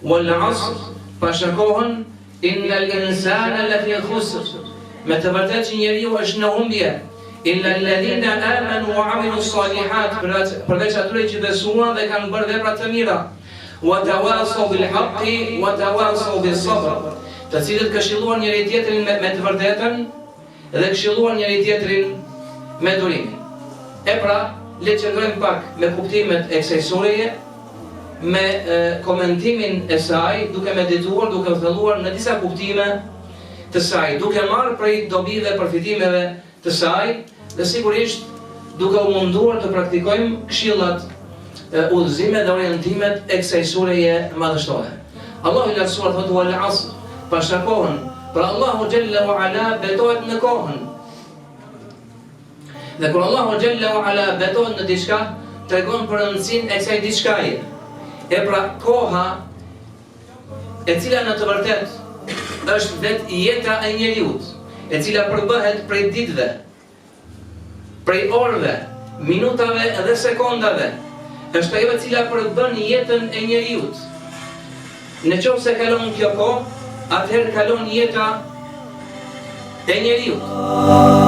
wal asr, pashakohën innal insana lafi khusr, me të vërtetë që njeriu është në humbje, illa alladhina amanu wa amilu salihat, përveç atyre që besuan dhe kanë bërë vepra të mira, wa tawasaw bil haqqi wa tawasaw bis sabr, të cilët këshilluan njëri tjetrin me të vërtetën dhe këshilluan njëri tjetrin me durimin. E pra, le të qëndrojmë pak me kuptimet e kësaj sureje, me komentimin e saj, duke medituar, duke thelluar në disa kuptime të saj, duke marrë prej dobive, përfitimeve të saj, dhe sigurisht duke u munduar të praktikojmë këshillat, udhëzimet dhe orientimet e kësaj sureje madhështore. Allahu i lartësuar thotë wal asr, pasha kohën, pra Allahu Jalla wa Ala betohet në kohën. Dhe kur Allahu Jalla wa Ala betohet në diçka, tregon për rëndësinë e kësaj diçkaje. E pra koha e cila në të vërtet është vetë jeta e njeriut, e cila përbëhet prej ditëve, prej orëve, minutave dhe sekondave, është ajo e cila përbën jetën e njeriut. Në qoftë se kalon kjo kohë, atëherë kalon jeta e njeriut.